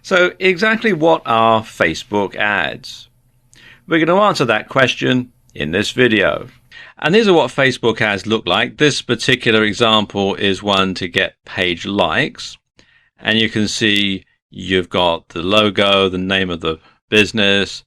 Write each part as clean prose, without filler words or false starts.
So exactly what are Facebook ads? We're going to answer that question in this video. And these are what Facebook ads look like. This particular example is one to get page likes. And you can see you've got the logo, the name of the business,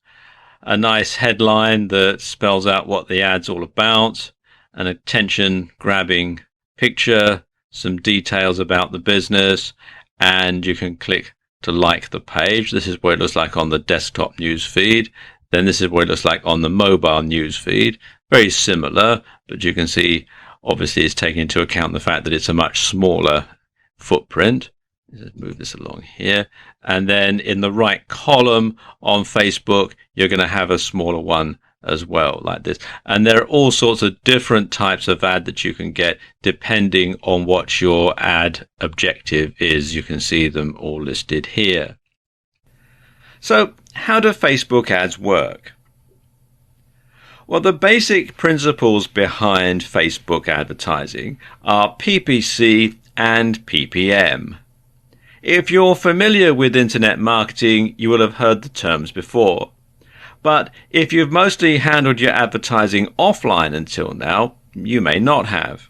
a nice headline that spells out what the ad's all about, an attention-grabbing picture, some details about the business, and you can click to like the page. This is what it looks like on the desktop news feed. Then this is what it looks like on the mobile news feed. Very similar, but you can see obviously it's taking into account the fact that it's a much smaller footprint. Let's move this along here. And then in the right column on Facebook, you're going to have a smaller one as well, like this. And there are all sorts of different types of ad that you can get depending on what your ad objective is. You can see them all listed here. So how do Facebook ads work? Well, the basic principles behind Facebook advertising are PPC and PPM. If you're familiar with internet marketing, you will have heard the terms before. But if you've mostly handled your advertising offline until now, you may not have.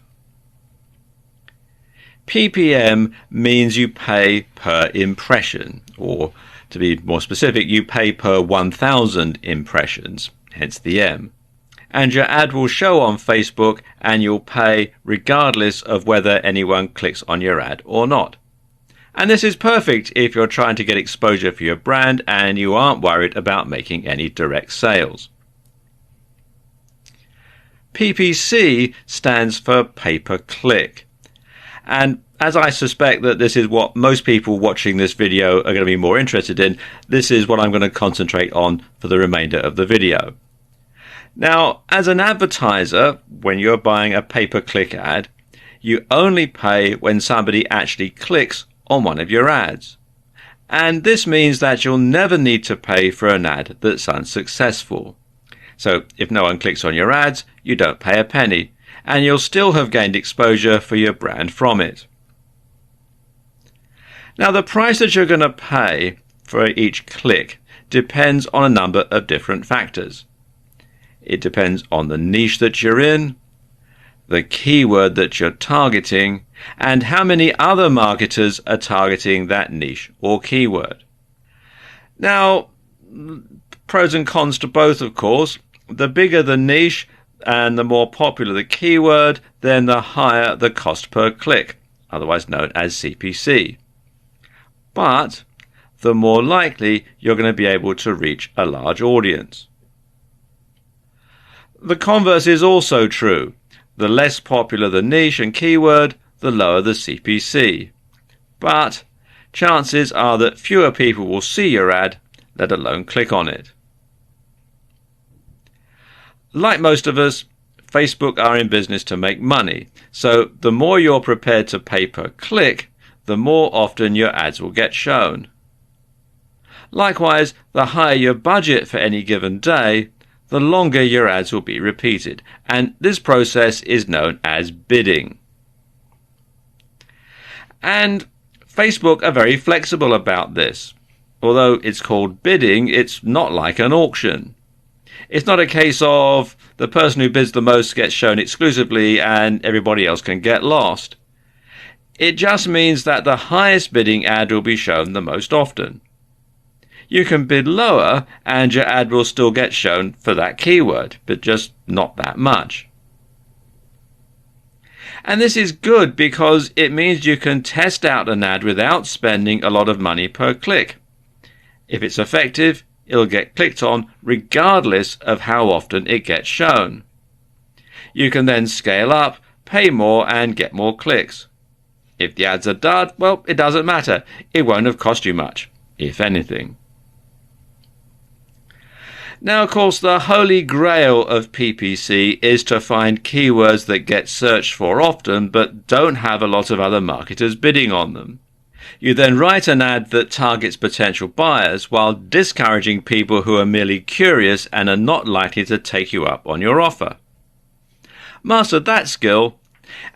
PPM means you pay per impression, or to be more specific, you pay per 1,000 impressions, hence the M. And your ad will show on Facebook and you'll pay regardless of whether anyone clicks on your ad or not. And this is perfect if you're trying to get exposure for your brand and you aren't worried about making any direct sales. PPC stands for pay-per-click. And as I suspect that this is what most people watching this video are going to be more interested in, this is what I'm going to concentrate on for the remainder of the video. Now, as an advertiser, when you're buying a pay-per-click ad, you only pay when somebody actually clicks on one of your ads. And this means that you'll never need to pay for an ad that's unsuccessful. So if no one clicks on your ads, you don't pay a penny, and you'll still have gained exposure for your brand from it. Now, the price that you're going to pay for each click depends on a number of different factors. It depends on the niche that you're in, the keyword that you're targeting, and how many other marketers are targeting that niche or keyword. Now, pros and cons to both, of course. The bigger the niche and the more popular the keyword, then the higher the cost per click, otherwise known as CPC. But the more likely you're going to be able to reach a large audience. The converse is also true. The less popular the niche and keyword, the lower the CPC. But chances are that fewer people will see your ad, let alone click on it. Like most of us, Facebook are in business to make money, so the more you're prepared to pay per click, the more often your ads will get shown. Likewise, the higher your budget for any given day, the longer your ads will be repeated, and this process is known as bidding. And Facebook are very flexible about this. Although it's called bidding, it's not like an auction. It's not a case of the person who bids the most gets shown exclusively and everybody else can get lost. It just means that the highest bidding ad will be shown the most often. You can bid lower and your ad will still get shown for that keyword, but just not that much. And this is good because it means you can test out an ad without spending a lot of money per click. If it's effective, it'll get clicked on regardless of how often it gets shown. You can then scale up, pay more and get more clicks. If the ads are dud, well, it doesn't matter. It won't have cost you much, if anything. Now, of course, the holy grail of PPC is to find keywords that get searched for often but don't have a lot of other marketers bidding on them. You then write an ad that targets potential buyers while discouraging people who are merely curious and are not likely to take you up on your offer. Master that skill,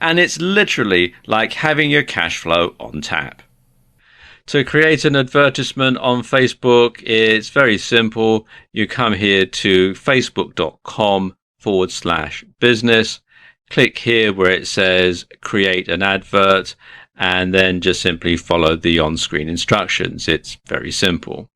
and it's literally like having your cash flow on tap. To create an advertisement on Facebook, it's very simple. You come here to facebook.com/business. Click here where it says create an advert, and then just simply follow the on-screen instructions. It's very simple.